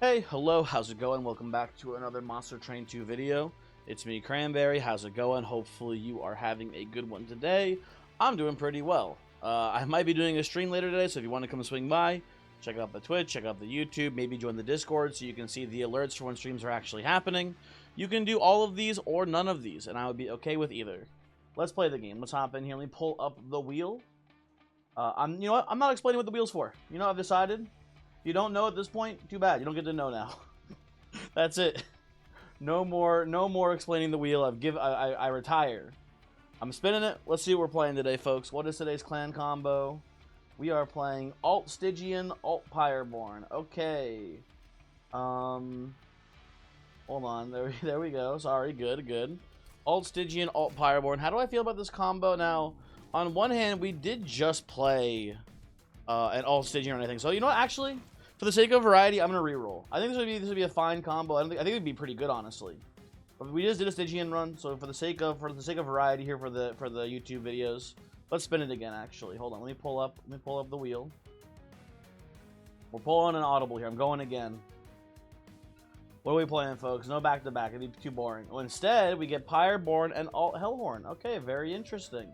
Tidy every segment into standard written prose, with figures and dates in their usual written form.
Hey, hello, how's it going? Welcome back to another Monster Train 2 video. It's me, Cranberry. How's it going? Hopefully you are having a good one today. I'm doing pretty well. I might be doing a stream later today, so if you want to come swing by, check out the Twitch, check out the YouTube, maybe join the Discord so you can see the alerts for when streams are actually happening. You can do all of these or none of these, and I would be okay with either. Let's play the game. Let's hop in here. Let me pull up the wheel. You know what? I'm not explaining what the wheel's for. You know, I've decided. You don't know at this point? Too bad. You don't get to know now. That's it. No more explaining the wheel. I retire. I'm spinning it. Let's see what we're playing today, folks. What is today's clan combo? We are playing Alt Stygian, Alt Pyreborn. Okay. Hold on. There we go. Sorry. Good. Alt Stygian, Alt Pyreborn. How do I feel about this combo now? On one hand, we did just play an Alt Stygian or anything. So you know what? Actually, for the sake of variety, I'm gonna reroll. I think this would be a fine combo. I think it'd be pretty good, honestly. But we just did a Stygian run, so for the sake of variety here for the YouTube videos, let's spin it again. Actually, hold on. Let me pull up the wheel. We're pulling an audible here. I'm going again. What are we playing, folks? No back to back. It'd be too boring. Well, instead, we get Pyreborn and Alt Hellhorn. Okay, very interesting.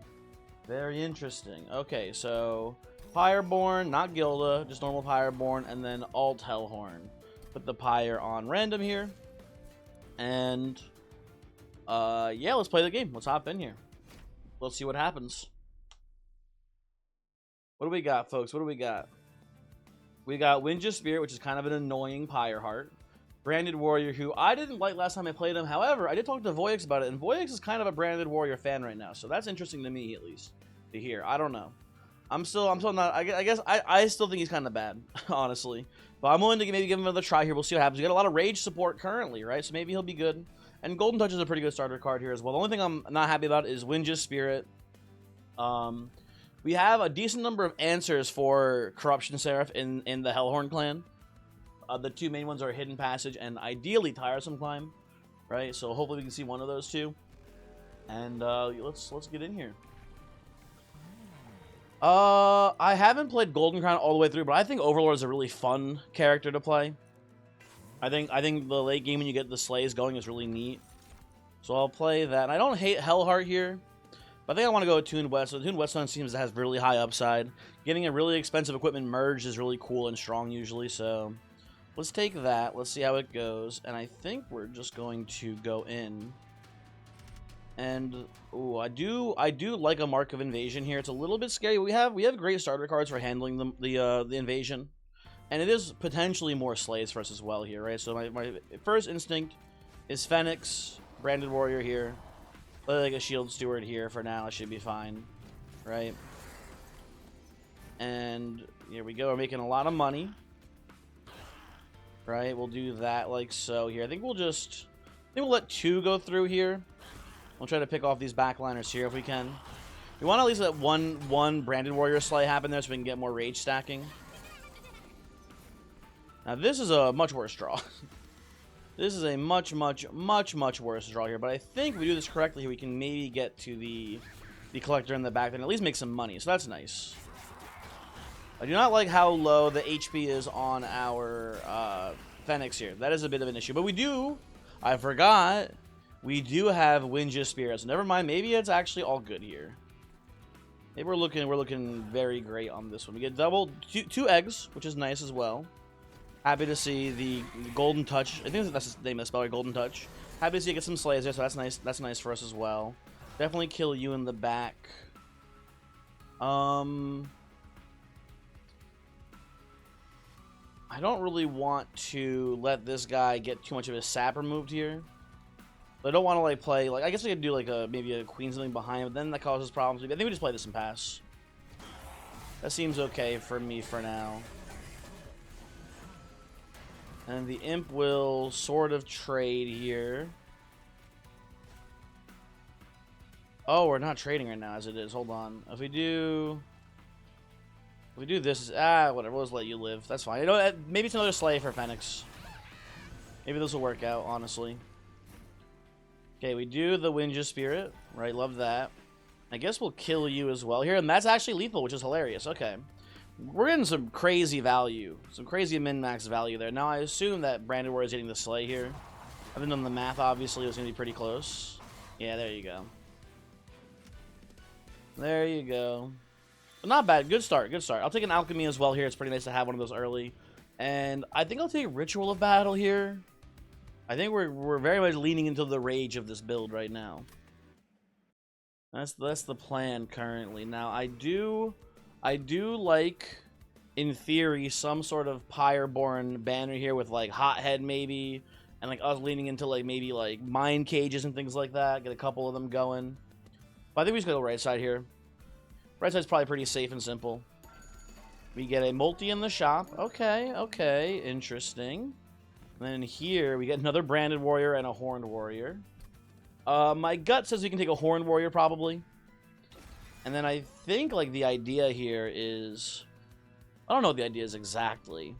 Very interesting. Okay, so Pyreborn, not Gilda, just normal Pyreborn, and then Alt Hellhorn. Put the Pyre on random here. And, yeah, let's play the game. Let's hop in here. Let's see what happens. What do we got, folks? What do we got? We got Winja Spirit, which is kind of an annoying Pyre Heart. Branded Warrior, who I didn't like last time I played him. However, I did talk to Voyix about it, and Voyix is kind of a Branded Warrior fan right now. So that's interesting to me, at least, to hear. I don't know. I'm still not. I guess I still think he's kind of bad, honestly. But I'm willing to maybe give him another try here. We'll see what happens. We got a lot of Rage support currently, right? So maybe he'll be good. And Golden Touch is a pretty good starter card here as well. The only thing I'm not happy about is Winja Spirit. We have a decent number of answers for Corruption Seraph in the Hellhorn clan. The two main ones are Hidden Passage and ideally Tiresome Climb, right? So hopefully we can see one of those two. And let's get in here. I haven't played Golden Crown all the way through, but I think Overlord is a really fun character to play. I think the late game when you get the slays going is really neat. So I'll play that. And I don't hate Hellheart here, but I think I want to go with Tuned West. So Tuned West seems to have really high upside. Getting a really expensive equipment merged is really cool and strong usually, so let's take that. Let's see how it goes. And I think we're just going to go in. And ooh, I do like a Mark of Invasion here. It's a little bit scary. We have great starter cards for handling the invasion, and it is potentially more slays for us as well here, right? So my first instinct is Fenix, Branded Warrior here. Play like a Shield Steward here for now. It should be fine, right? And here we go. We're making a lot of money, right? We'll do that like so here. I think we'll let 2 go through here. We'll try to pick off these backliners here if we can. We want to at least let one Branded Warrior slay happen there so we can get more rage stacking. Now this is a much worse draw. This is a much worse draw here. But I think if we do this correctly, we can maybe get to the collector in the back and at least make some money. So that's nice. I do not like how low the HP is on our Fenix here. That is a bit of an issue. But we do, I forgot, we do have Winja Spirit, so never mind. Maybe it's actually all good here. Maybe we're looking very great on this one. We get two eggs, which is nice as well. Happy to see the Golden Touch. I think that's the name of the spell, right? Golden Touch. Happy to see you get some slays there, so that's nice. That's nice for us as well. Definitely kill you in the back. I don't really want to let this guy get too much of his sap removed here. I don't want to like play like I guess we could do like maybe a queen something behind, but then that causes problems. I think we just play this and pass. That seems okay for me for now. And the imp will sort of trade here. Oh, we're not trading right now as it is. Hold on. If we do this, whatever. We'll just let you live. That's fine. You know, maybe it's another slay for Fenix. Maybe this will work out, honestly. Okay, we do the Winja Spirit, right? Love that. I guess we'll kill you as well here, and that's actually lethal, which is hilarious. Okay. We're getting some crazy value. Some crazy min-max value there. Now, I assume that Branded Warrior is hitting the Slay here. I haven't done the math, obviously. It was going to be pretty close. Yeah, there you go. There you go. But not bad. Good start. Good start. I'll take an Alchemy as well here. It's pretty nice to have one of those early. And I think I'll take Ritual of Battle here. I think we're very much leaning into the rage of this build right now. That's the plan currently. Now, I do like, in theory, some sort of Pyreborn banner here with, like, Hothead maybe, and, like, us leaning into, like, maybe, like, Mind Cages and things like that. Get a couple of them going. But I think we just go right side here. Right side's probably pretty safe and simple. We get a multi in the shop. Okay, okay, interesting. And then here, we get another Branded Warrior and a Horned Warrior. My gut says we can take a Horned Warrior, probably. And then I think, like, the idea here is... I don't know what the idea is exactly.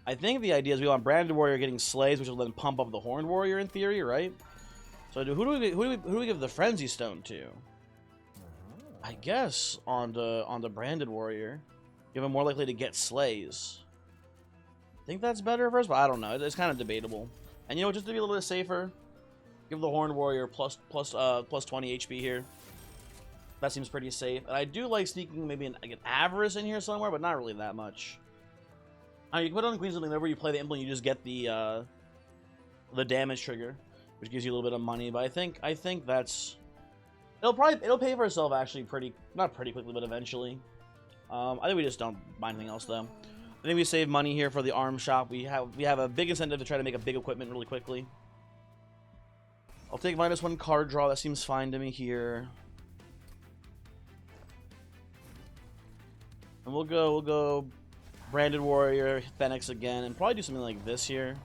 I think the idea is we want Branded Warrior getting Slays, which will then pump up the Horned Warrior, in theory, right? So who do we give the Frenzy Stone to? I guess on the Branded Warrior. Give him more likely to get Slays. I think that's better for us, but I don't know. It's kind of debatable. And you know, just to be a little bit safer, give the Horned Warrior plus 20 HP here. That seems pretty safe. And I do like sneaking maybe an Avarice in here somewhere, but not really that much. You can put it on Queen's Implement whenever you play the Implement, you just get the damage trigger, which gives you a little bit of money. But I think that's... It'll pay for itself actually not pretty quickly, but eventually. I think we just don't buy anything else though. I think we save money here for the arm shop. We have a big incentive to try to make a big equipment really quickly. I'll take -1 card draw. That seems fine to me here. And we'll go Branded Warrior, Fenix again, and probably do something like this here.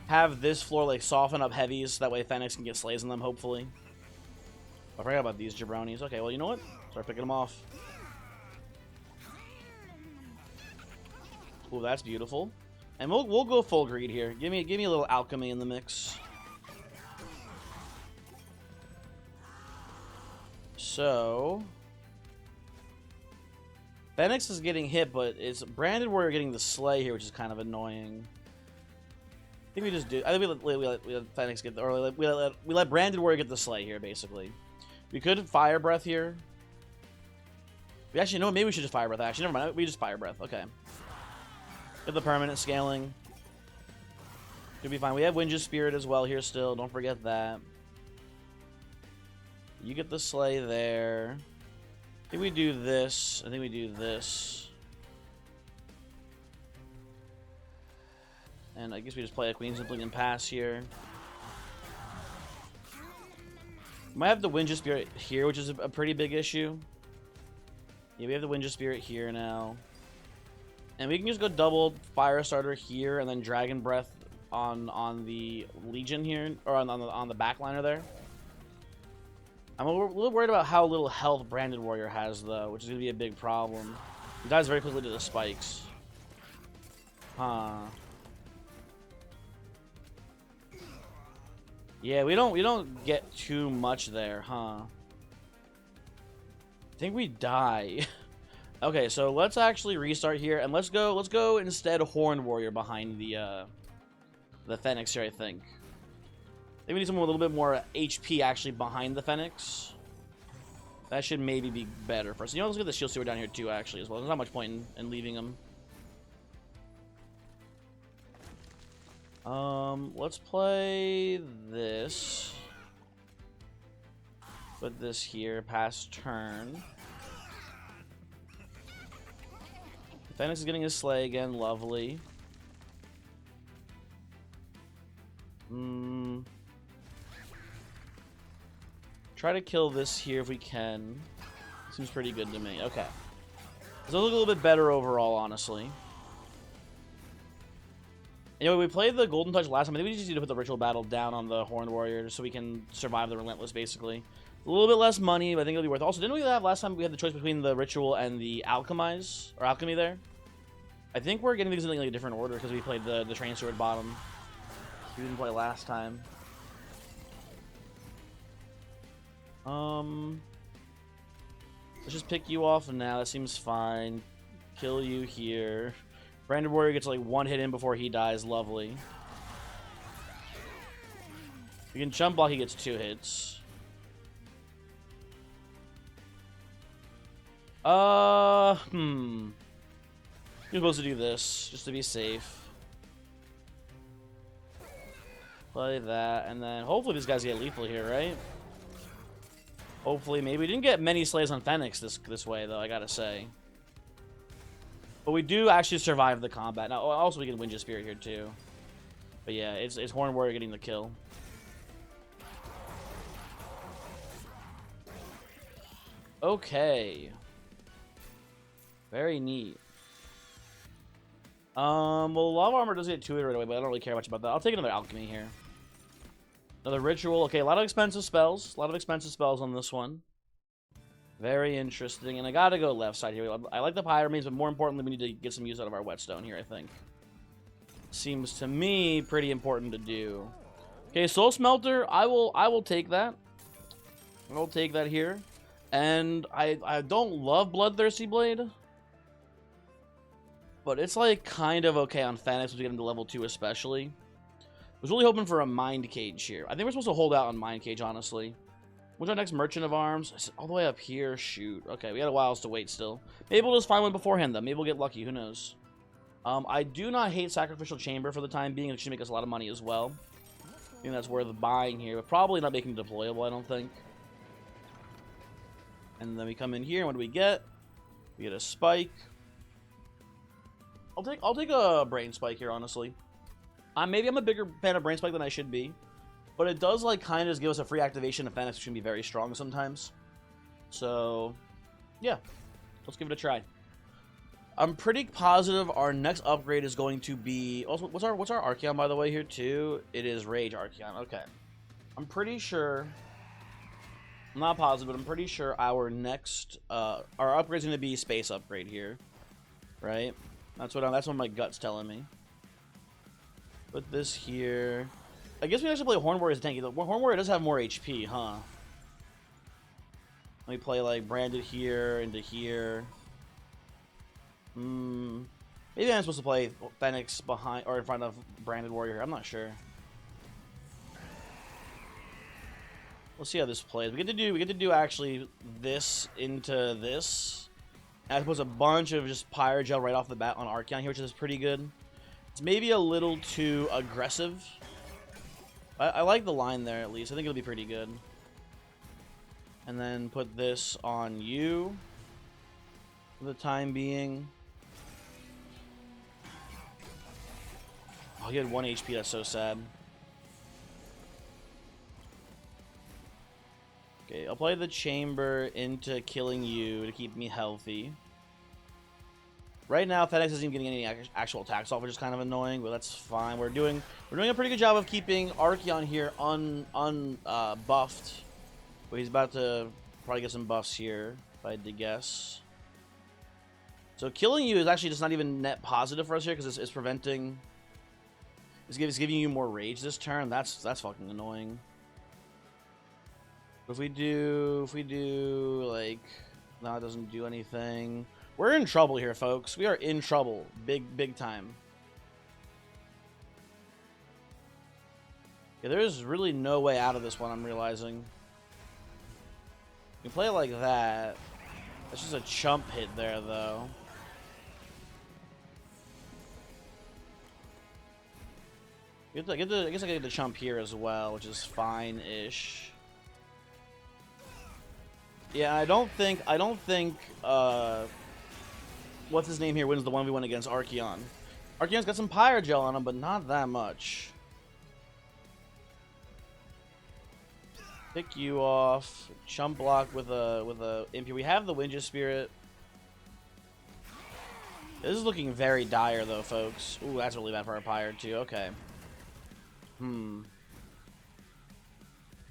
Have this floor like soften up heavies, that way Fenix can get Slays in them, hopefully. I forgot about these jabronis. Okay, well, you know what? Start picking them off. Ooh, that's beautiful. And we'll go full greed here. Give me a little alchemy in the mix. So Fenix is getting hit, but it's Branded Warrior getting the Slay here, which is kind of annoying. I think we just do. I think we let Fenix get the, or we let Branded Warrior get the Slay here, basically. We could Fire Breath here. We actually, no, maybe we should just Fire Breath. Actually, never mind. We just Fire Breath. Okay. Get the permanent scaling. Should be fine. We have Wind's Spirit as well here still. Don't forget that. You get the Slay there. I think we do this. I think we do this. And I guess we just play a Queen's Implement and pass here. Might have the Wind's Spirit here, which is a pretty big issue. Yeah, we have the Wind's Spirit here now. And we can just go double Fire Starter here and then Dragon Breath on the Legion here, or on the backliner there. I'm a little worried about how little health Branded Warrior has, though, which is going to be a big problem. He dies very quickly to the spikes. Huh. Yeah, we don't get too much there, huh? I think we die. Okay, so let's actually restart here, and let's go instead Horned Warrior behind the Fenix here, I think. I think we need someone with a little bit more HP actually behind the Fenix. That should maybe be better for us. You know, let's get the Shield Steward down here too, actually, as well. There's not much point in leaving him. Let's play this. Put this here, pass turn. Fenix is getting his Slay again, lovely. Try to kill this here if we can. Seems pretty good to me. Okay. This will look a little bit better overall, honestly. You know, we played the Golden Touch last time. I think we just need to put the Ritual Battle down on the Horned Warrior so we can survive the Relentless, basically. A little bit less money, but I think it'll be worth it. Also, didn't we have last time we had the choice between the Ritual and the Alchemize, or Alchemy there? I think we're getting these in like a different order because we played the Train Steward bottom. We didn't play last time. Let's just pick you off now. That seems fine. Kill you here. Branded Warrior gets like 1 hit in before he dies. Lovely. We can jump block, he gets 2 hits. You're supposed to do this, just to be safe. Play that, and then hopefully these guys get lethal here, right? Hopefully, maybe. We didn't get many slays on Fenix this way, though, I gotta say. But we do actually survive the combat. Now, also we can Winja Spirit here, too. But yeah, it's Horn Warrior getting the kill. Okay. Very neat. Well, Lava Armor does get 2 right away, but I don't really care much about that. I'll take another Alchemy here. Another Ritual. Okay, a lot of expensive spells. A lot of expensive spells on this one. Very interesting. And I gotta go left side here. I like the Pyramids, but more importantly, we need to get some use out of our Whetstone here, I think. Seems to me pretty important to do. Okay, Soul Smelter. I will take that. I'll take that here. And I don't love Bloodthirsty Blade. But it's like kind of okay on Fenix as we get into level 2 especially. I was really hoping for a Mind Cage here. I think we're supposed to hold out on Mind Cage, honestly. What's our next Merchant of Arms? Is it all the way up here? Shoot. Okay, we got a while to wait still. Maybe we'll just find one beforehand, though. Maybe we'll get lucky. Who knows? I do not hate Sacrificial Chamber for the time being. It should make us a lot of money as well. I think that's worth buying here, but probably not making it deployable, I don't think. And then we come in here, and what do we get? We get a Spike. I'll take a Brain Spike here, honestly. Maybe I'm a bigger fan of Brain Spike than I should be. But it does, like, kind of give us a free activation of Fenix, which can be very strong sometimes. So, yeah. Let's give it a try. I'm pretty positive our next upgrade is going to be... Also, what's our Archeon, by the way, here, too? It is Rage Archeon. Okay. I'm pretty sure... I'm not positive, but I'm pretty sure our next... our upgrade is going to be Space Upgrade here. Right? That's what my gut's telling me. Put this here... I guess we actually play Horn Warrior as a tanky. The Horn Warrior does have more HP, huh? Let me play, like, Branded here into here. Maybe I'm supposed to play Fenix behind or in front of Branded Warrior. I'm not sure. We'll see how this plays. We get to do actually this into this. And I suppose a bunch of just Pyrogel right off the bat on Archeon here, which is pretty good. It's maybe a little too aggressive. I like the line there, at least. I think it'll be pretty good. And then put this on you for the time being. Oh, he had 1 HP. That's so sad. Okay, I'll play the Chamber into killing you to keep me healthy. Right now, Fenix isn't even getting any actual attacks off, which is kind of annoying, but that's fine. We're doing a pretty good job of keeping Archeon here buffed. But he's about to probably get some buffs here, if I had to guess. So killing you is actually just not even net positive for us here, because it's preventing... It's giving you more rage this turn. That's fucking annoying. If we do, like... No, it doesn't do anything. We're in trouble here, folks. We are in trouble. Big time. Yeah, there's really no way out of this one, I'm realizing. You play it like that. That's just a chump hit there, though. I guess I get the chump here as well, which is fine-ish. Yeah, I don't think what's his name here wins the 1v1 against Archeon. Archeon's got some Pyrogel on him, but not that much. Pick you off. Chump block with a imp. We have the Winja Spirit. This is looking very dire though, folks. Ooh, that's really bad for our Pyre too. Okay.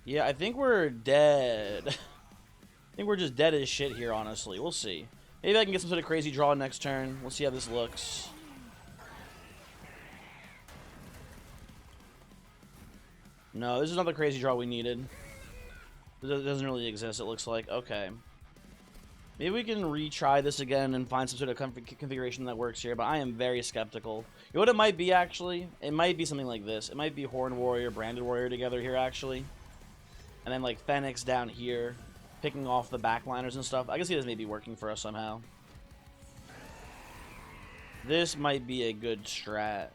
Yeah, I think we're dead. I think we're just dead as shit here, honestly. We'll see. Maybe I can get some sort of crazy draw next turn. We'll see how this looks. No, this is not the crazy draw we needed. It doesn't really exist, it looks like. Okay. Maybe we can retry this again and find some sort of configuration that works here, but I am very skeptical. You know what it might be, actually? It might be something like this. It might be Horned Warrior, Branded Warrior together here, actually. And then, like, Fenix down here, picking off the backliners and stuff. I can see this may be working for us somehow. This might be a good strat.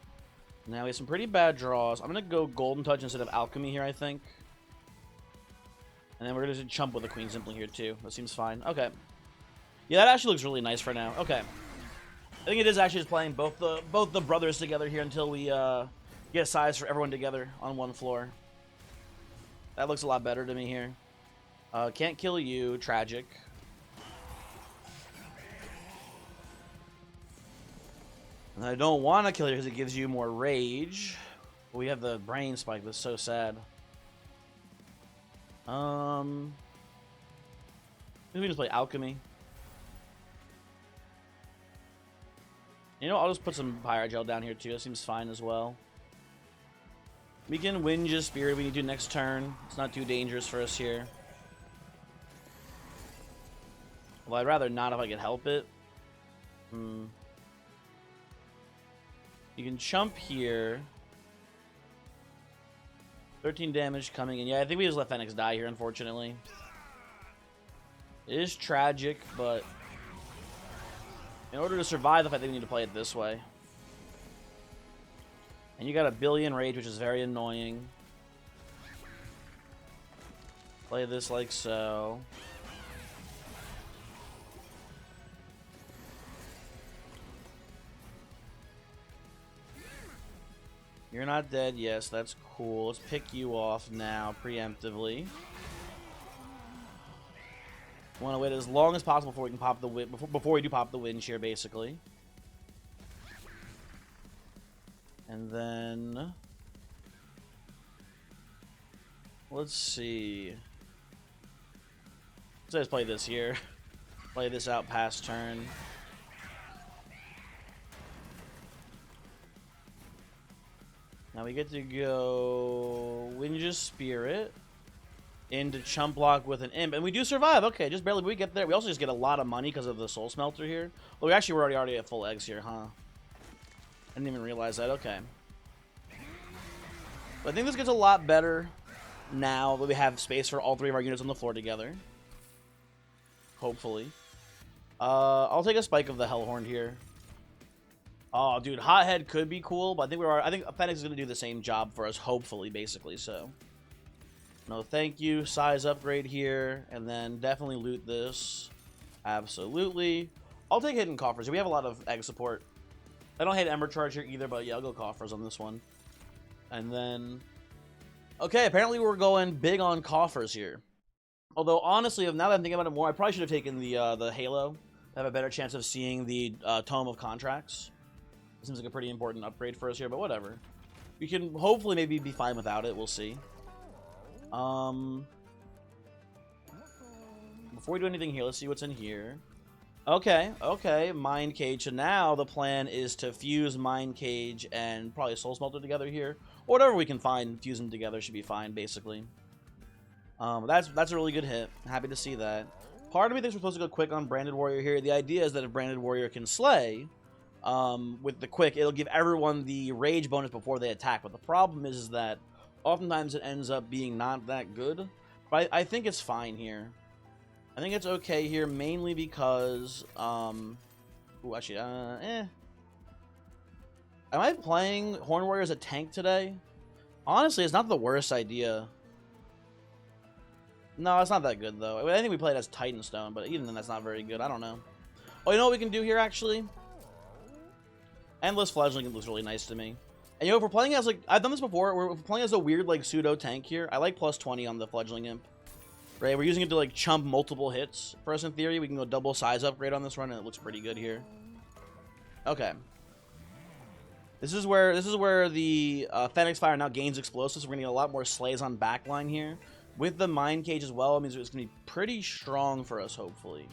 Now, we have some pretty bad draws. I'm going to go Golden Touch instead of Alchemy here, I think. And then we're going to chump with the Queen Simply here, too. That seems fine. Okay. Yeah, that actually looks really nice for now. Okay. I think it is actually just playing both the brothers together here until we get size for everyone together on one floor. That looks a lot better to me here. Can't kill you. Tragic. And I don't want to kill you because it gives you more rage. But we have the brain spike. That's so sad. Maybe we just play Alchemy. You know, I'll just put some Pyrogel down here too. That seems fine as well. We can Windja Spirit we need to next turn. It's not too dangerous for us here. Well, I'd rather not if I could help it. You can chump here. 13 damage coming in. Yeah, I think we just let Fenix die here, unfortunately. It is tragic, but in order to survive the fight, we need to play it this way. And you got a billion rage, which is very annoying. Play this like so. You're not dead. Yes, that's cool. Let's pick you off now, preemptively. Want to wait as long as possible before we can pop the before we do pop the winch here, basically. And then let's see. Let's just play this here. Play this out past turn. Now we get to go Windja Spirit into Chump Block with an Imp, and we do survive. Okay, just barely. We get there. We also just get a lot of money because of the Soul Smelter here. Well, we actually were already at full eggs here, huh? I didn't even realize that. Okay. But I think this gets a lot better now that we have space for all three of our units on the floor together. Hopefully. I'll take a Spike of the Hellhorn here. Oh, dude, Hothead could be cool, but I think Fenix is going to do the same job for us, hopefully, basically, so. No, thank you. Size upgrade here, and then definitely loot this. Absolutely. I'll take Hidden Coffers. We have a lot of egg support. I don't hate Ember Charge here either, but yeah, I'll go Coffers on this one. And then... Okay, apparently we're going big on Coffers here. Although, honestly, now that I'm thinking about it more, I probably should have taken the Halo to have a better chance of seeing the Tome of Contracts. It seems like a pretty important upgrade for us here, but whatever. We can hopefully maybe be fine without it. We'll see. Before we do anything here, let's see what's in here. Okay, okay, Mind Cage. So now the plan is to fuse Mind Cage and probably Soul Smelter together here. Or whatever we can find, fuse them together should be fine, basically. That's a really good hit. Happy to see that. Part of me thinks we're supposed to go quick on Branded Warrior here. The idea is that if Branded Warrior can slay... with the quick, it'll give everyone the rage bonus before they attack. But the problem is that oftentimes it ends up being not that good. But I think it's fine here. I think it's okay here, mainly because, ooh, actually, Am I playing Horn Warrior as a tank today? Honestly, it's not the worst idea. No, it's not that good, though. I think we played as Titan Stone, but even then, that's not very good. I don't know. Oh, you know what we can do here, actually? Endless Fledgling looks really nice to me. And you know, if we're playing as, like, I've done this before, we're playing as a weird, like, pseudo tank here. I like plus 20 on the Fledgling Imp. Right, we're using it to, like, chump multiple hits. For us, in theory, we can go double size upgrade on this run, and it looks pretty good here. Okay. This is where the Fenix Fire now gains explosives. We're gonna get a lot more slays on backline here. With the Mind Cage as well, it means it's gonna be pretty strong for us, hopefully.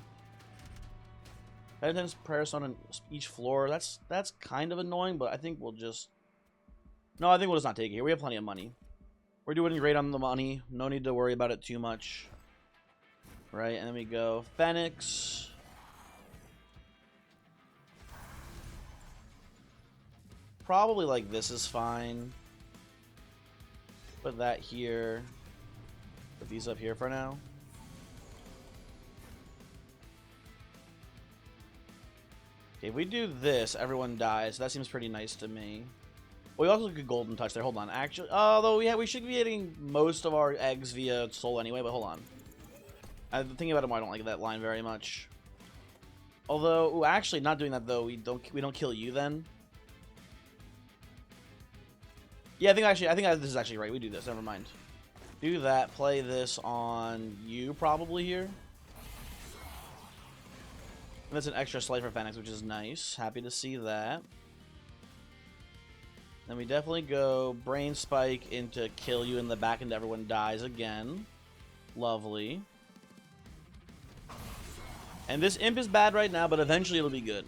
Penitence Prayer Stone on each floor. That's kind of annoying, but I think we'll just... No, I think we'll just not take it here. We have plenty of money. We're doing great on the money. No need to worry about it too much. Right, and then we go Fenix. probably like this is fine. Put that here. Put these up here for now. Okay, if we do this, everyone dies. That seems pretty nice to me. We also get golden touch there. Hold on. Actually, although we should be getting most of our eggs via soul anyway. But hold on. I'm thinking about it more. I don't like that line very much. Although, ooh, actually, not doing that though. We don't kill you then. Yeah, I think this is actually right. We do this. Never mind. Do that. Play this on you probably here. And that's an extra slice for Fenix, which is nice. Happy to see that. Then we definitely go Brain Spike into kill you in the back and everyone dies again. Lovely. And this imp is bad right now, but eventually it'll be good.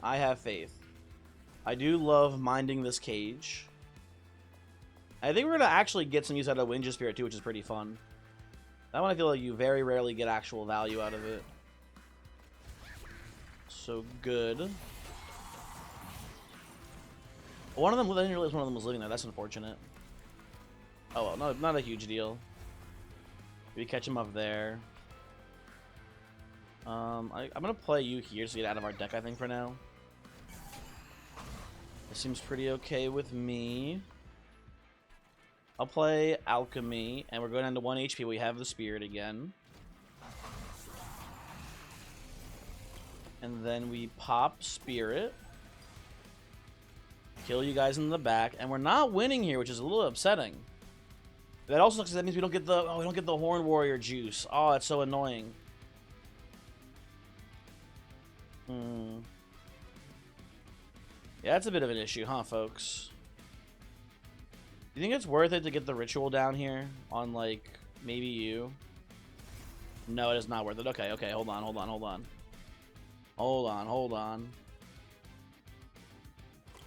I have faith. I do love minding this cage. I think we're going to actually get some use out of Ninja Spirit too, which is pretty fun. That one I feel like you very rarely get actual value out of it. So good. One of them, I didn't realize one of them was living there. That's unfortunate. Oh well, no, not a huge deal. We catch him up there. I'm gonna play you here to get out of our deck, I think, for now. This seems pretty okay with me. I'll play Alchemy, and we're going down to 1 HP. We have the Spirit again. And then we pop Spirit. Kill you guys in the back, and we're not winning here, which is a little upsetting. That also sucks. That means we don't get the Horn Warrior juice. Oh, it's so annoying. Yeah, that's a bit of an issue, huh, folks? Do you think it's worth it to get the ritual down here on, like, maybe you? No, it is not worth it. Okay, okay, hold on.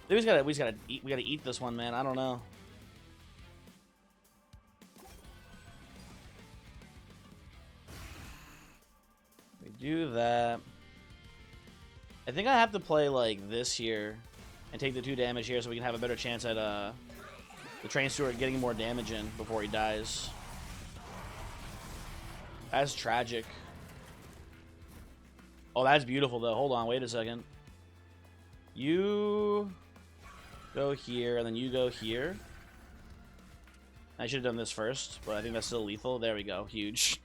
We gotta eat this one, man. I don't know. We do that. I think I have to play like this here and take the 2 damage here so we can have a better chance at the Train Steward getting more damage in before he dies. That's tragic. Oh, that's beautiful though. Hold on, wait a second. You go here, and then you go here. I should have done this first, but I think that's still lethal. There we go. Huge.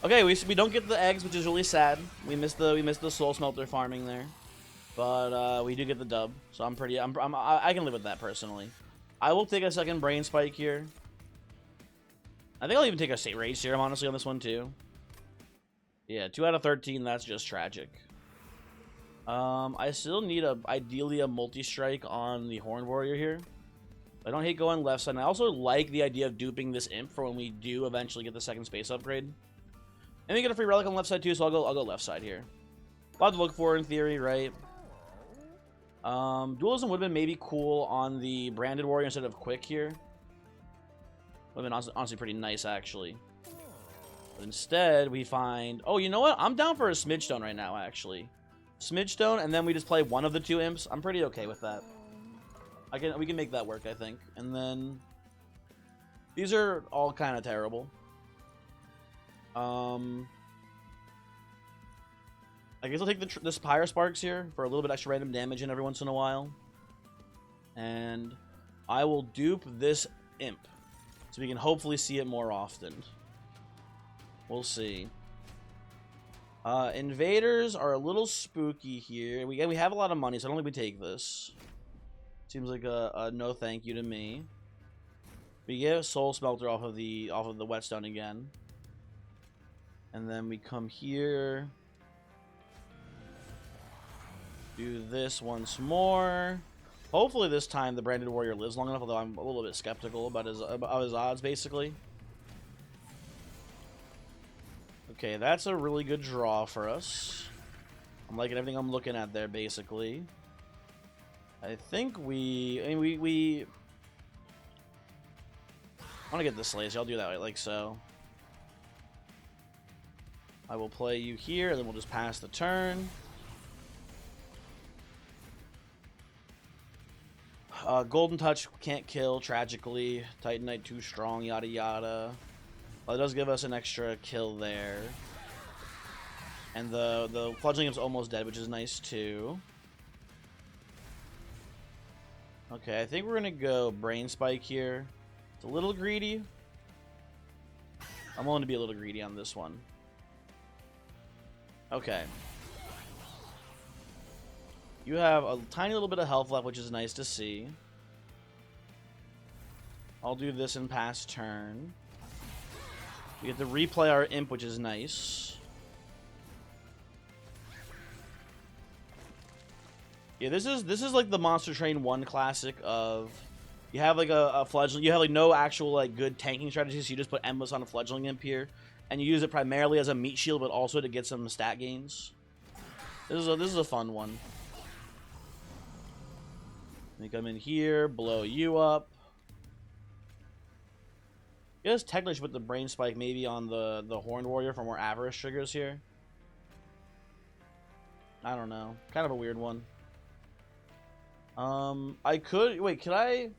Okay, we don't get the eggs, which is really sad. We missed the soul smelter farming there, but we do get the dub. So I can live with that personally. I will take a second Brain Spike here. I think I'll even take a State Rage Serum honestly on this one too. Yeah, 2 out of 13. That's just tragic. I still need ideally a multi-strike on the Horn Warrior here. I don't hate going left side. And I also like the idea of duping this imp for when we do eventually get the second space upgrade. And we get a free relic on left side too, so I'll go left side here. A lot to look for in theory, right? Dualism would have been maybe cool on the Branded Warrior instead of Quick here. Would have been honestly pretty nice actually. But instead we find, oh, you know what? I'm down for a Smidge Stone right now actually. Smidge Stone, and then we just play one of the 2 imps. I'm pretty okay with that. We can make that work, I think. And then these are all kind of terrible. I guess I'll take this Pyre Sparks here for a little bit extra random damage in every once in a while. And I will dupe this imp so we can hopefully see it more often. We'll see. Invaders are a little spooky here. We have a lot of money, so I don't think we take this. Seems like a no thank you to me. We get Soul Smelter off of the Whetstone again. And then we come here. Do this once more. Hopefully this time the Branded Warrior lives long enough, although I'm a little bit skeptical about his odds, basically. Okay, that's a really good draw for us. I'm liking everything I'm looking at there, basically. I think I want to get this lazy. I'll do that like so. I will play you here, and then we'll just pass the turn. Golden Touch can't kill, tragically. Titanite too strong, yada yada. Well, it does give us an extra kill there. And the Fledgling is almost dead, which is nice too. Okay, I think we're gonna go Brain Spike here. It's a little greedy. I'm willing to be a little greedy on this one. Okay. You have a tiny little bit of health left, which is nice to see. I'll do this in pass turn. We get to replay our Imp, which is nice. Yeah, this is like the Monster Train 1 classic of you have like a Fledgling, you have like no actual like good tanking strategies, so you just put Endless on a Fledgling Imp here, and you use it primarily as a meat shield, but also to get some stat gains. This is a fun one. Let me come in here, blow you up. I guess technically should put the Brain Spike maybe on the Horned Warrior for more Avarice triggers here. I don't know. Kind of a weird one. I could... Wait, could I...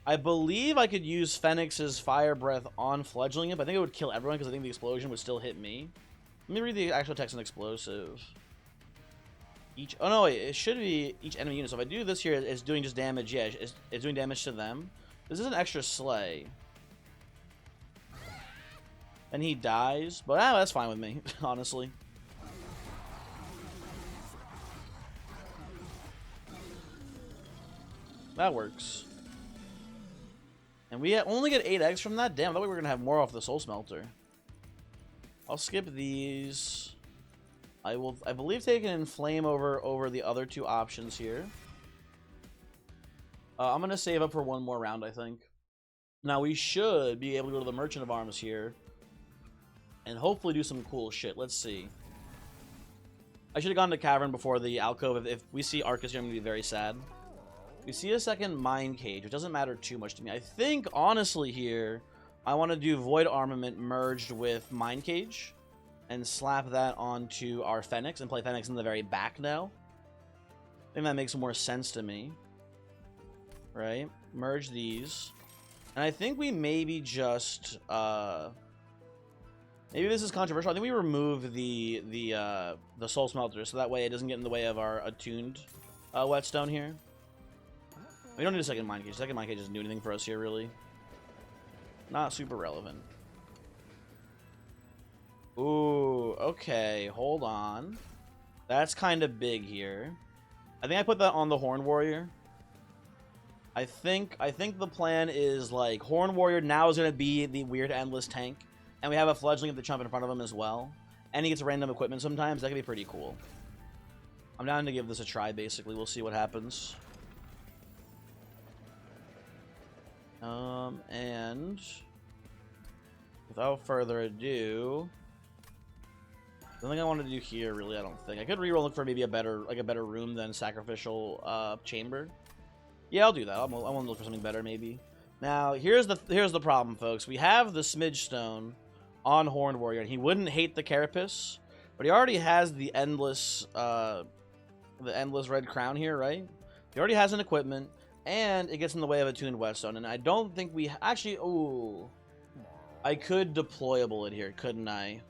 I believe I could use Fenix's Fire Breath on Fledgling Imp. I think it would kill everyone because I think the explosion would still hit me. Let me read the actual text on explosive. Each... Oh, no, wait. It should be each enemy unit. So if I do this here, it's doing just damage. Yeah, it's doing damage to them. This is an extra slay. And he dies. But that's fine with me, honestly. That works. And we only get 8x from that? Damn, I thought we were going to have more off the Soul Smelter. I'll skip these. I believe, take an Inflame over the other two options here. I'm going to save up for one more round, I think. Now, we should be able to go to the Merchant of Arms here. And hopefully do some cool shit. Let's see. I should have gone to Cavern before the Alcove. If we see Arcus here, I'm going to be very sad. We see a second Mind Cage, which doesn't matter too much to me. I think, honestly, here, I want to do Void Armament merged with Mind Cage and slap that onto our Fenix and play Fenix in the very back now. I think that makes more sense to me. Right? Merge these. And I think we maybe just... maybe this is controversial. I think we remove the Soul Smelter, so that way it doesn't get in the way of our attuned Whetstone here. We don't need a second Mind Cage. Second Mind Cage doesn't do anything for us here, really. Not super relevant. Ooh, okay. Hold on. That's kind of big here. I think I put that on the Horn Warrior. I think the plan is, like, Horn Warrior now is going to be the weird Endless tank. And we have a Fledgling to chump in front of him as well. And he gets random equipment sometimes. That could be pretty cool. I'm down to give this a try, basically. We'll see what happens. And without further ado, the thing I want to do here, really, I don't think. I could reroll, look for maybe a better room than Sacrificial Chamber. Yeah, I'll do that. I want to look for something better, maybe. Now, here's the problem, folks. We have the Smidge Stone on Horned Warrior, and he wouldn't hate the Carapace, but he already has the endless red crown here, right? He already has an equipment. And it gets in the way of a tuned Whetstone. And I don't think we... Actually, ooh. I could deployable it here, couldn't I?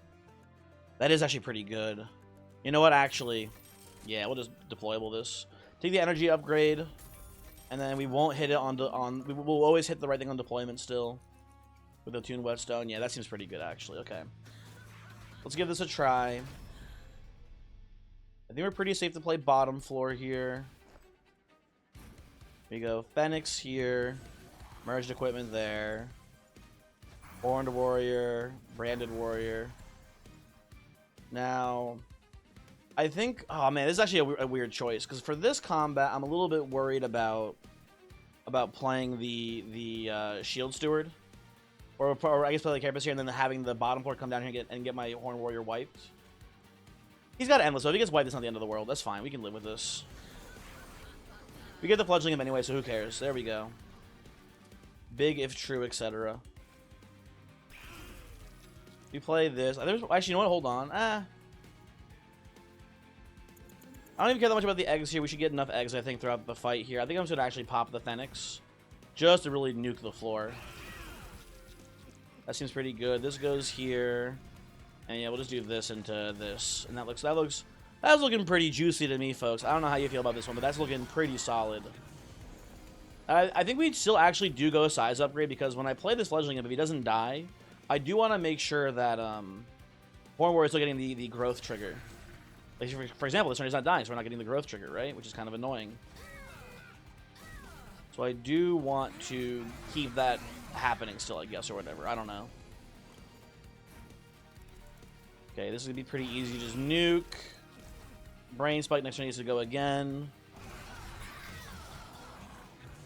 That is actually pretty good. You know what, actually? Yeah, we'll just deployable this. Take the energy upgrade. And then we won't hit it we will always hit the right thing on deployment still. With the tuned Whetstone. Yeah, that seems pretty good, actually. Okay. Let's give this a try. I think we're pretty safe to play bottom floor here. We go Fenix here, merged equipment there, Horned Warrior, Branded Warrior. Now, I think, oh man, this is actually a weird choice because for this combat, I'm a little bit worried about playing the Shield Steward, or I guess play the Carapace here and then having the bottom floor come down here and get my Horned Warrior wiped. He's got Endless, so if he gets wiped, it's not the end of the world. That's fine. We can live with this. We get the Fledgling him anyway, so who cares? There we go. Big if true, etc. We play this. Actually, you know what? Hold on. I don't even care that much about the eggs here. We should get enough eggs, I think, throughout the fight here. I think I'm just going to actually pop the Fenix just to really nuke the floor. That seems pretty good. This goes here. And yeah, we'll just do this into this. And that's looking pretty juicy to me, folks. I don't know how you feel about this one, but that's looking pretty solid. I think we still actually do go size upgrade, because when I play this fledgling, if he doesn't die, I do want to make sure that Horn Warrior is still getting the growth trigger. Like, for example, this one is not dying, so we're not getting the growth trigger, right? Which is kind of annoying. So I do want to keep that happening still, I guess, or whatever. I don't know. Okay, this is going to be pretty easy. Just nuke. Brain Spike next turn needs to go again.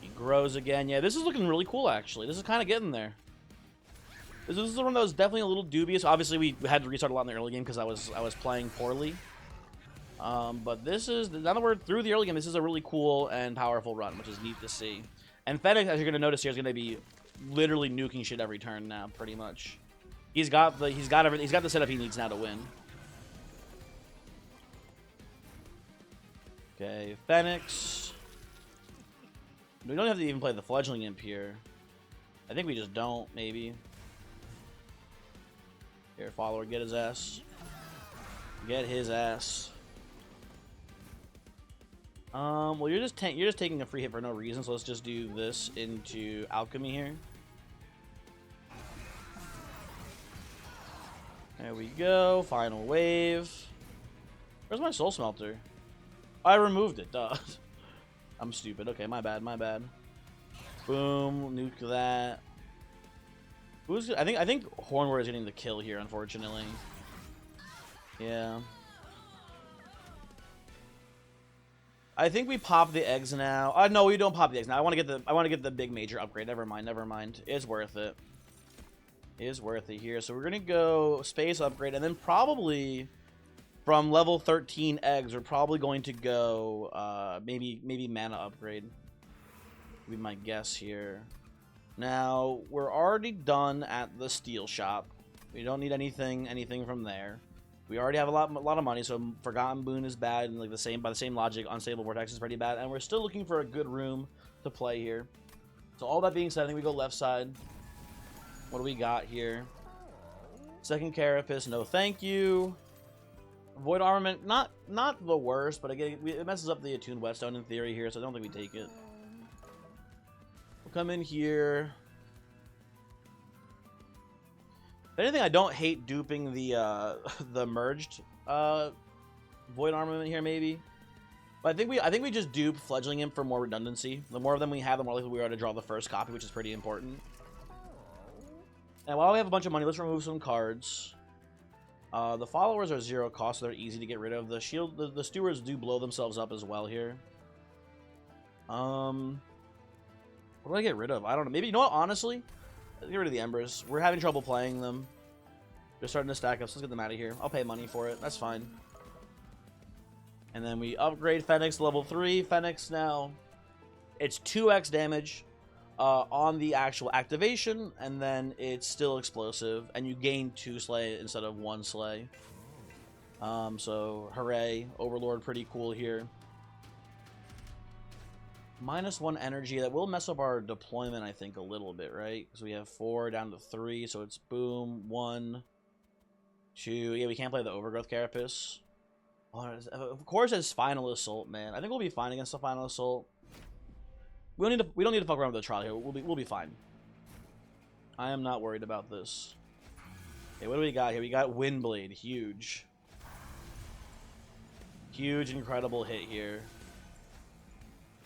He grows again. Yeah, this is looking really cool, actually. This is kind of getting there. This is one that was definitely a little dubious. Obviously, we had to restart a lot in the early game because I was playing poorly. But this is, now that we're through the early game, this is a really cool and powerful run, which is neat to see. And Fenix, as you're going to notice here, is going to be literally nuking shit every turn now, pretty much. He's got the setup he needs now to win. Okay, Fenix. We don't have to even play the Fledgling Imp here. I think we just don't, maybe. Here, follower, get his ass. Get his ass. Well, you're just taking a free hit for no reason, so let's just do this into Alchemy here. There we go. Final wave. Where's my Soul Smelter? I removed it, duh. I'm stupid. Okay, my bad, my bad. Boom, nuke that. Who's? I think Horn Warrior is getting the kill here, unfortunately. Yeah. I think we pop the eggs now. No, we don't pop the eggs now. I want to get the big major upgrade. Never mind, never mind. It's worth it. It's worth it here. So we're gonna go space upgrade, and then probably from level 13 eggs, we're probably going to go maybe mana upgrade. Would be my guess here. Now we're already done at the steel shop. We don't need anything from there. We already have a lot of money, so Forgotten Boon is bad, and like by the same logic, Unstable Vortex is pretty bad, and we're still looking for a good room to play here. So all that being said, I think we go left side. What do we got here? Second Carapace, no thank you. Void Armament, not the worst, but again, it messes up the Attuned Whetstone in theory here, so I don't think we take it. We'll come in here. If anything, I don't hate duping the the merged Void Armament here, maybe. But I think we just dupe Fledgling Imp for more redundancy. The more of them we have, the more likely we are to draw the first copy, which is pretty important. And while we have a bunch of money, let's remove some cards. The followers are 0 cost, so they're easy to get rid of. The shield, the stewards do blow themselves up as well here. What do I get rid of? I don't know. Maybe, you know what, honestly? Get rid of the Embers. We're having trouble playing them. They're starting to stack up, so let's get them out of here. I'll pay money for it. That's fine. And then we upgrade Fenix to level 3. Fenix now, it's 2x damage on the actual activation, and then it's still explosive, and you gain 2 slay instead of 1 slay. So, hooray. Overlord, pretty cool here. -1 energy. That will mess up our deployment, I think, a little bit, right? Because we have 4 down to 3, so it's boom, 1, 2. Yeah, we can't play the Overgrowth Carapace. Of course, it's Final Assault, man. I think we'll be fine against the Final Assault. We don't need to fuck around with the trial here. We'll be fine. I am not worried about this. Okay, what do we got here? We got Windblade, huge. Huge, incredible hit here.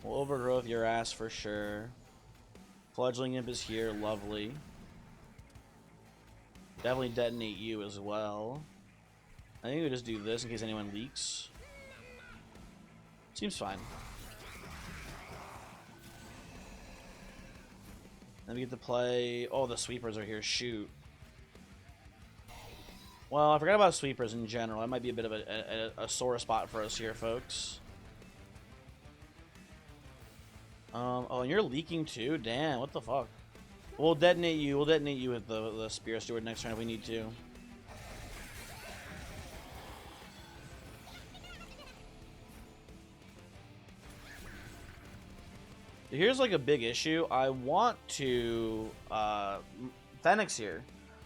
We'll overgrowth your ass for sure. Fledgling Imp is here, lovely. Definitely detonate you as well. I think we just do this in case anyone leaks. Seems fine. Then we get to play... Oh, the sweepers are here. Shoot. Well, I forgot about sweepers in general. That might be a bit of a sore spot for us here, folks. Oh, and you're leaking too? Damn, what the fuck? We'll detonate you. We'll detonate you with the Spear Steward next turn if we need to. Here's like a big issue. I want to Fenix here,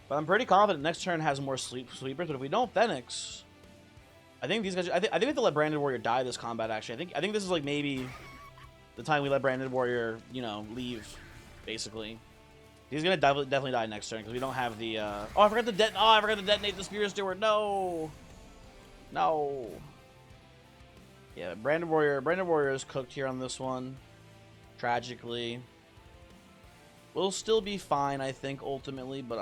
but I'm pretty confident next turn has more sweepers. But if we don't Fenix, I think these guys. I think we have to let Branded Warrior die this combat. Actually, I think this is like maybe the time we let Branded Warrior, you know, leave. Basically, he's gonna definitely die next turn because we don't have the. Oh, I forgot to detonate the Spear Steward. No. No. Yeah, Branded Warrior is cooked here on this one. Tragically. We'll still be fine, I think, ultimately, but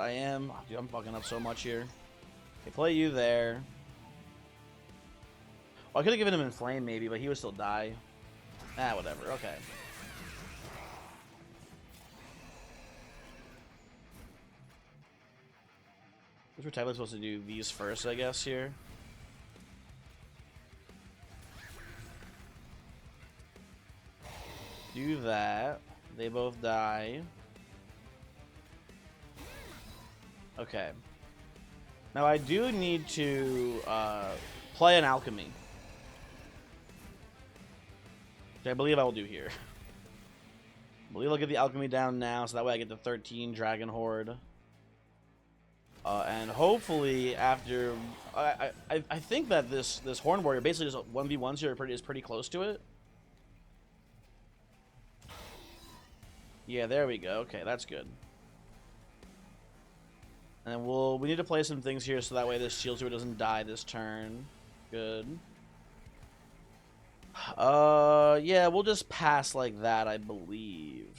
dude, I'm fucking up so much here. Okay, play you there. Well, I could have given him Inflame, maybe, but he would still die. Ah, whatever, okay. We're technically supposed to do these first, I guess, here. Do that. They both die. Okay. Now I do need to play an alchemy. Which I believe I will do here. I believe I'll get the alchemy down now, so that way I get the 13 Dragon Horde. And hopefully after... I think that this Horn Warrior basically just 1v1s here is pretty close to it. Yeah, there we go. Okay, that's good. And we need to play some things here so that way this Shield Steward doesn't die this turn. Good. Yeah, we'll just pass like that, I believe.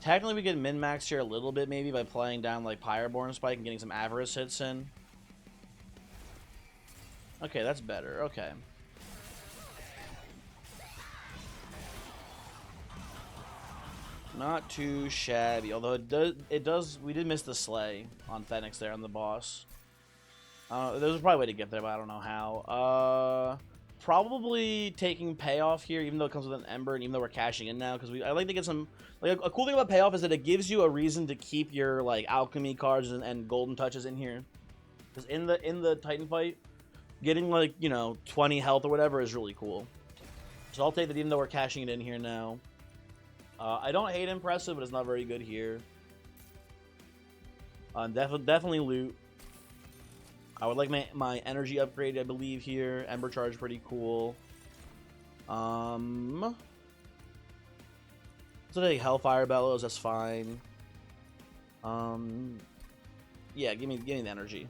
Technically, we get min-max here a little bit, maybe, by playing down like Pyreborn Spike and getting some Avarice hits in. Okay, that's better. Okay. Not too shabby, although it does. We did miss the Slay on Fenix there on the boss. There's probably a way to get there, but I don't know how. Probably taking Payoff here, even though it comes with an Ember, and even though we're cashing in now, because I like to get some. Like a cool thing about Payoff is that it gives you a reason to keep your like alchemy cards and golden touches in here. Because in the Titan fight, getting like 20 health or whatever is really cool. So I'll take that, even though we're cashing it in here now. I don't hate Impressive, but it's not very good here. Definitely loot. I would like my energy upgrade, I believe, here. Ember Charge, pretty cool. So take Hellfire Bellows, that's fine. Yeah, give me the energy.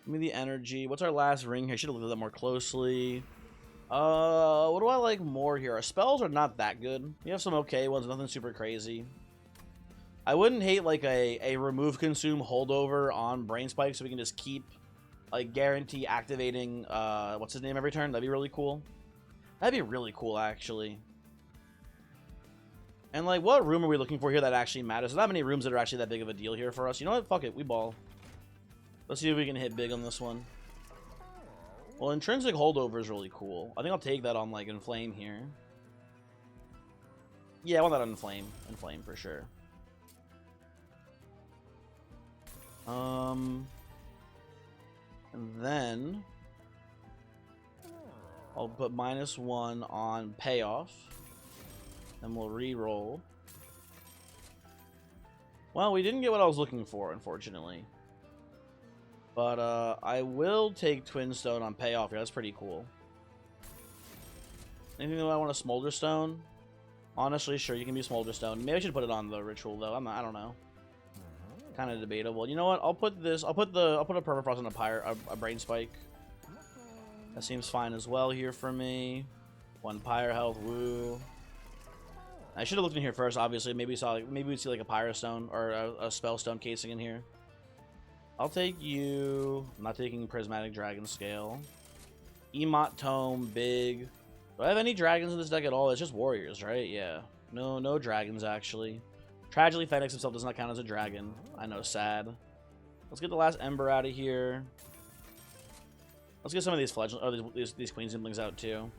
Give me the energy. What's our last ring here? I should have looked at that more closely. What do I like more here? Our spells are not that good. We have some okay ones, nothing super crazy. I wouldn't hate like a remove consume holdover on Brain Spike so we can just keep like guarantee activating what's his name every turn. That'd be really cool. That'd be really cool actually. And like what room are we looking for here that actually matters? There's not many rooms that are actually that big of a deal here for us. You know what? Fuck it, we ball. Let's see if we can hit big on this one. Well, Intrinsic Holdover is really cool. I think I'll take that on, like, Inflame here. Yeah, I want that on Inflame. Inflame, for sure. And then... I'll put -1 on Payoff. Then we'll re-roll. Well, we didn't get what I was looking for, unfortunately. But I will take Twin Stone on Payoff here. That's pretty cool. Anything that I want a Smolder Stone? Honestly, sure, you can be Smolder Stone. Maybe I should put it on the ritual though. I don't know. Kind of debatable. You know what? I'll put this. I'll put a Permafrost on a Brain Spike. That seems fine as well here for me. 1 Pyre health. Woo. I should have looked in here first. Obviously, maybe we'd see like a Pyre Stone or a Spell Stone casing in here. I'll take you. I'm not taking Prismatic Dragon Scale. Emot Tome, big. Do I have any dragons in this deck at all? It's just warriors, right? Yeah. No dragons, actually. Tragically, Fenix himself does not count as a dragon. I know, sad. Let's get the last Ember out of here. Let's get some of these these Queen Simplings out, too.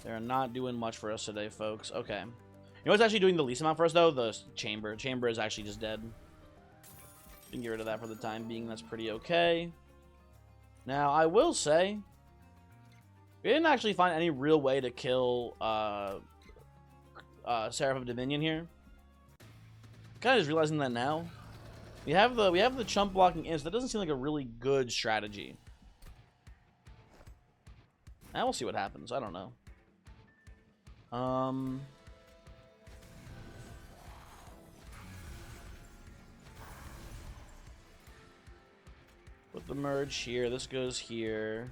They're not doing much for us today, folks. Okay. You know what's actually doing the least amount for us, though? The Chamber. Chamber is actually just dead. We can get rid of that for the time being. That's pretty okay. Now, I will say, we We didn't actually find any real way to kill Seraph of Dominion here. Kind of just realizing that now. We have the chump blocking in, so that doesn't seem like a really good strategy. Now we'll see what happens. I don't know. Put the merge here. This goes here.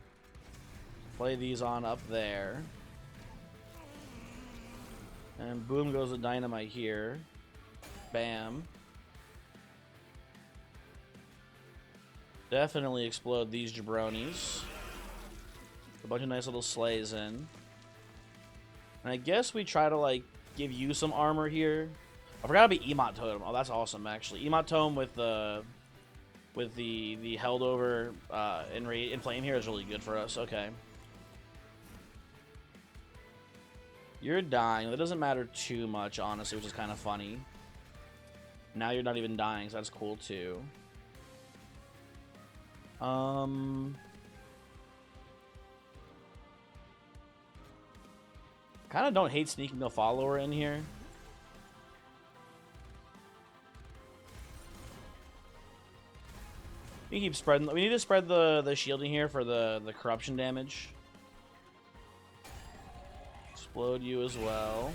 Play these on up there. And boom goes the dynamite here. Bam. Definitely explode these jabronis. A bunch of nice little slays in. And I guess we try to, like, give you some armor here. I forgot about Emot Totem. Oh, that's awesome, actually. Emot Totem with the held over in flame here is really good for us. Okay. You're dying. That doesn't matter too much, honestly, which is kind of funny. Now you're not even dying, so that's cool too. Kind of don't hate sneaking a follower in here. We keep spreading. We need to spread the shielding here for the corruption damage. Explode you as well.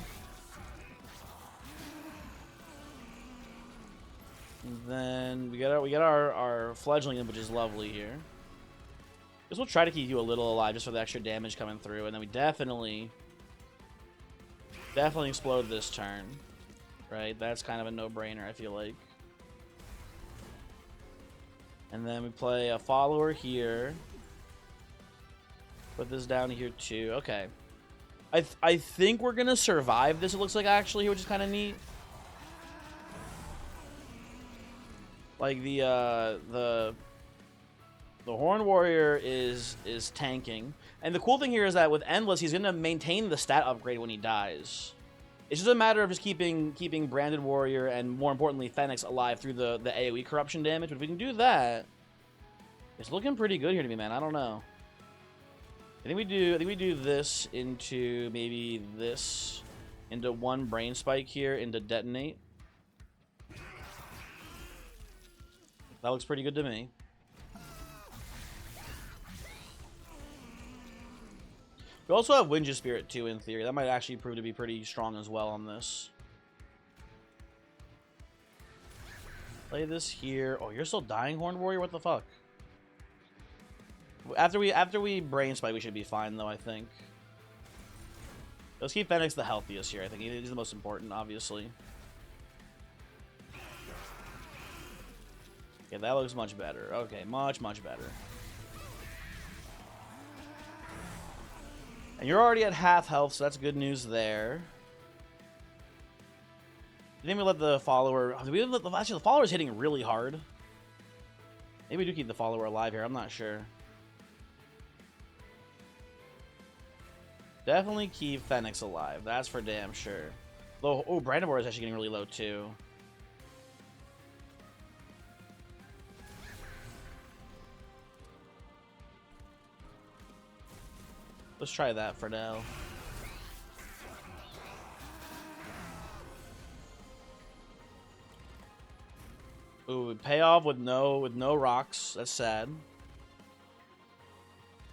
And then we get our fledgling in, which is lovely here. Guess we'll try to keep you a little alive just for the extra damage coming through, and then we definitely explode this turn. Right? That's kind of a no-brainer, I feel like. And then we play a follower here. Put this down here too. Okay. I think we're gonna survive this, it looks like, actually, which is kind of neat. Like the Horn Warrior is tanking. And the cool thing here is that with Endless, he's gonna maintain the stat upgrade when he dies. It's just a matter of just keeping Branded Warrior and, more importantly, Fenix alive through the AoE corruption damage. But if we can do that, it's looking pretty good here to me, man. I don't know. I think we do this into maybe this into one brain spike here into detonate. That looks pretty good to me. We also have Winja Spirit too, in theory. That might actually prove to be pretty strong as well on this. Play this here. Oh, you're still dying, Horned Warrior? What the fuck? After we brain spike, we should be fine though, I think. Let's keep Fenix the healthiest here. I think he's the most important, obviously. Okay, that looks much better. Okay, much better. And you're already at half health, so that's good news there. Didn't we let the follower... Actually, the follower's hitting really hard. Maybe we do keep the follower alive here. I'm not sure. Definitely keep Fenix alive. That's for damn sure. Though, oh, Brandivore is actually getting really low, too. Let's try that for now. Ooh, payoff with no rocks. That's sad.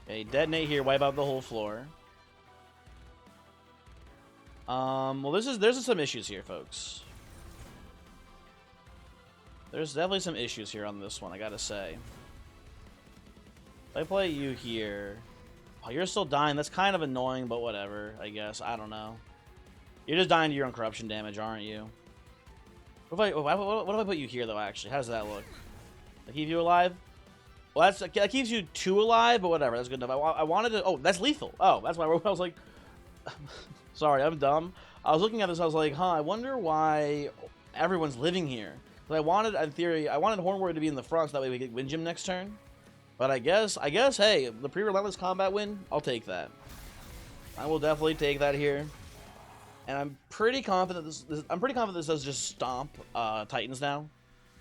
Okay, detonate here, wipe out the whole floor. Well, there's some issues here, folks. There's definitely some issues here on this one, I gotta say. If I play you here... Oh, you're still dying. That's kind of annoying, but whatever, I guess. I don't know. You're just dying to your own corruption damage, aren't you? What if I put you here, though, actually? How does that look? I keep you alive? Well, that keeps you 2 alive, but whatever. That's good enough. I wanted to... Oh, that's lethal. Oh, that's why I was like... Sorry, I'm dumb. I was looking at this, I was like, huh, I wonder why everyone's living here. But I wanted, in theory, I wanted Horn Warrior to be in the front, so that way we could win Jim next turn. But I guess, hey, the pre-relentless combat win, I'll take that. I will definitely take that here. And I'm pretty confident this does just stomp Titans now.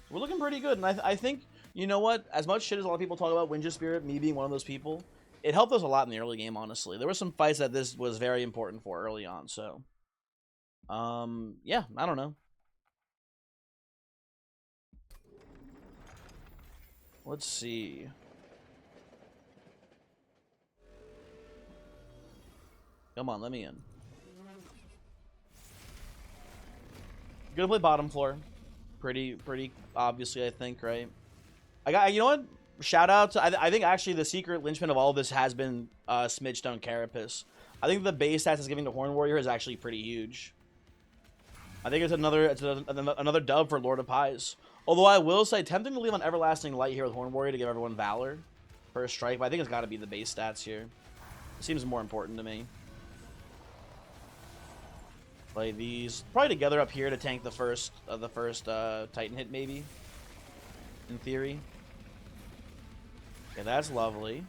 We're looking pretty good, and I think, you know what? As much shit as a lot of people talk about Winja Spirit, me being one of those people, it helped us a lot in the early game, honestly. There were some fights that this was very important for early on, so. Yeah, I don't know. Let's see. Come on, let me in. Gonna play bottom floor. Pretty obviously, I think, right? You know what? Shout out to, I think actually the secret linchpin of all of this has been Smidge Stone Carapace. I think the base stats it's giving to Horn Warrior is actually pretty huge. I think it's another dub for Lord of Pies. Although I will say, tempting to leave on Everlasting Light here with Horn Warrior to give everyone Valor for a strike, but I think it's got to be the base stats here. It seems more important to me. Play these probably together up here to tank the first Titan hit, maybe. In theory. Okay, that's lovely.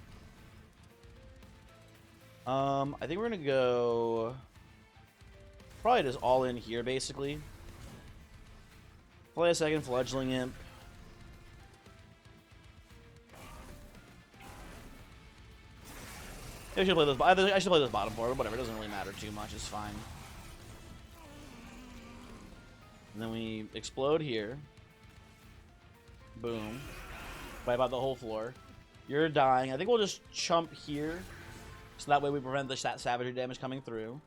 I think we're gonna go probably just all in here, basically. Play a second Fledgling Imp. I should play this bottom floor, but whatever. It doesn't really matter too much. It's fine. And then we explode here. Boom. Wipe out the whole floor. You're dying. I think we'll just chump here. So that way we prevent the savagery damage coming through.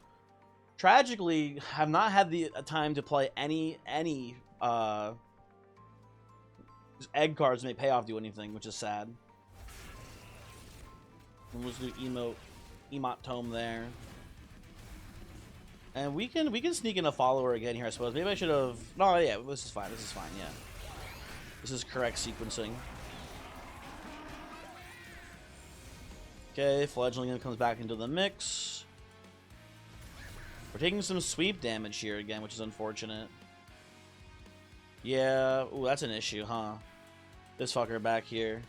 Tragically, have not had the time to play any egg cards to make payoff do anything, which is sad. And we'll just do emote tome there. And we can sneak in a follower again here, I suppose. Maybe I should have... No, yeah, this is fine. This is fine, yeah. This is correct sequencing. Okay, Fledgling comes back into the mix. We're taking some sweep damage here again, which is unfortunate. Yeah, ooh, that's an issue, huh? This fucker back here.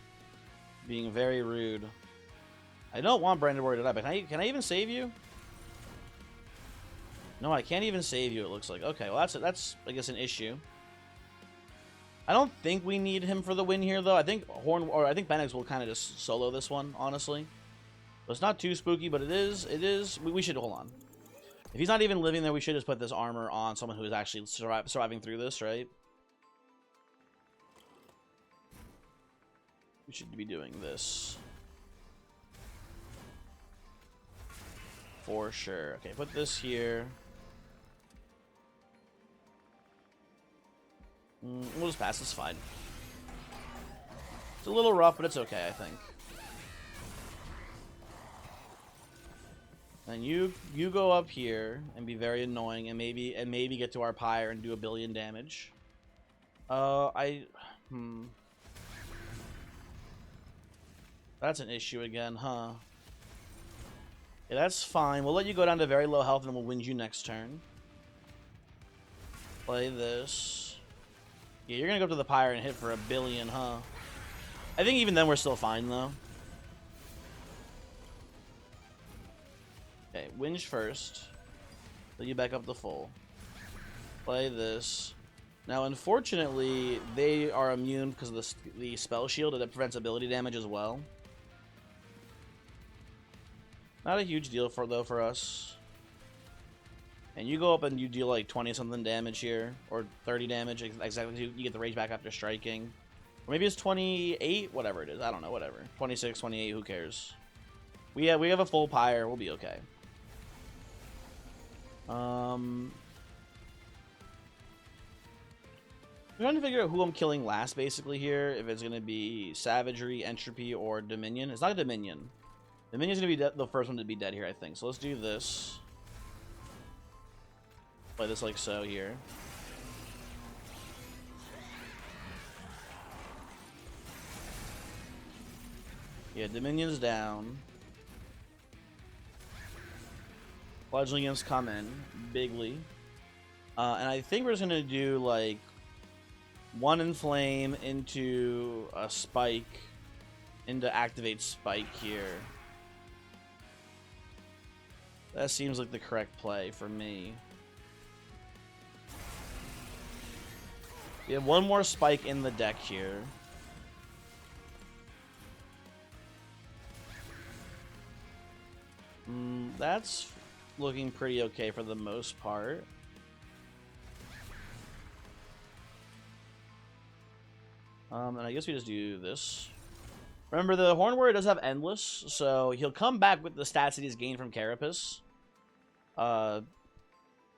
Being very rude. I don't want Branded Warrior to die, but can I even save you? No, I can't even save you, it looks like. Okay, well, that's I guess, an issue. I don't think we need him for the win here, though. I think Fenix will kind of just solo this one, honestly. So it's not too spooky, but it is. We should hold on. If he's not even living there, we should just put this armor on someone who is actually surviving through this, right? We should be doing this. For sure. Okay, put this here. We'll just pass. It's fine. It's a little rough, but it's okay, I think. And you go up here and be very annoying, and maybe get to our pyre and do 1 billion damage. That's an issue again, huh? Yeah, that's fine. We'll let you go down to very low health, and we'll win you next turn. Play this. Yeah, you're gonna go up to the pyre and hit for 1 billion, huh? I think even then we're still fine, though. Okay, winch first. Then you back up to full. Play this. Now, unfortunately, they are immune because of the spell shield that prevents ability damage as well. Not a huge deal for us. And you go up and you deal like 20-something damage here, or 30 damage exactly. You get the rage back after striking. Or maybe it's 28, whatever it is. I don't know, whatever. 26, 28, who cares? We have a full pyre. We'll be okay. I'm trying to figure out who I'm killing last, basically, here. If it's going to be Savagery, Entropy, or Dominion. It's not a Dominion. Dominion's going to be the first one to be dead here, I think. So let's do this. Play this like so here. Yeah, Dominion's down. Fledglings come in bigly. And I think we're just going to do, like, 1 Inflame into a Spike, into Activate Spike here. That seems like the correct play for me. We have 1 more Spike in the deck here. That's looking pretty okay for the most part. And I guess we just do this. Remember, the Horn Warrior does have Endless, so he'll come back with the stats that he's gained from Carapace. So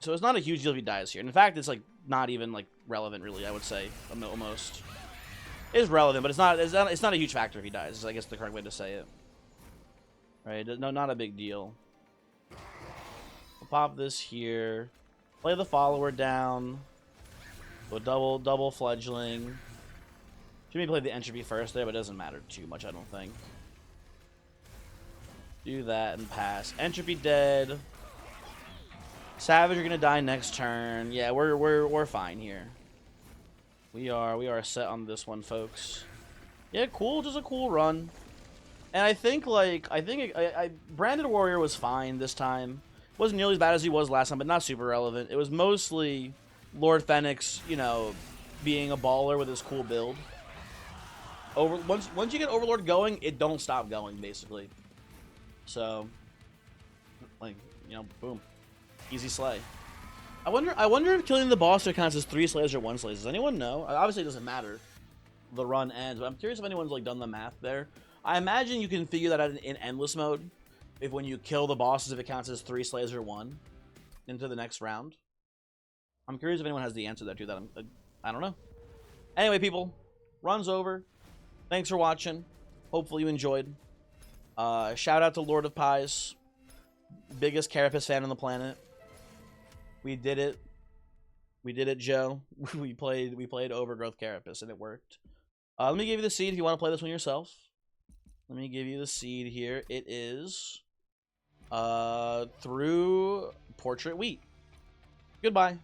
it's not a huge deal if he dies here. And in fact, it's like not even like relevant, really. I would say almost. It is relevant, but it's not a huge factor if he dies. Is I guess the correct way to say it. Right? No, not a big deal. We'll pop this here. Play the follower down. Go double fledgling. Should maybe play the entropy first there, but it doesn't matter too much, I don't think. Do that and pass. Entropy dead. Savage are gonna die next turn. Yeah, we're fine here. We are set on this one, folks. Yeah, cool, just a cool run. And I think Branded Warrior was fine this time. Wasn't nearly as bad as he was last time, but not super relevant. It was mostly Lord Fenix, you know, being a baller with his cool build. Once you get Overlord going, it don't stop going, basically. So, like, you know, boom, easy slay. I wonder if killing the boss counts as 3 slays or 1 slays. Does anyone know? Obviously, it doesn't matter. The run ends, but I'm curious if anyone's like done the math there. I imagine you can figure that out in endless mode. If when you kill the bosses, if it counts as 3 slays or 1 into the next round. I'm curious if anyone has the answer there to that. I don't know. Anyway, people, run's over. Thanks for watching. Hopefully you enjoyed. Shout out to Lord of Pies, biggest Carapace fan on the planet. We did it. We did it, Joe. we played Overgrowth Carapace and it worked. Let me give you the seed if you want to play this one yourself. Let me give you the seed here. It is through Portrait Wheat. Goodbye.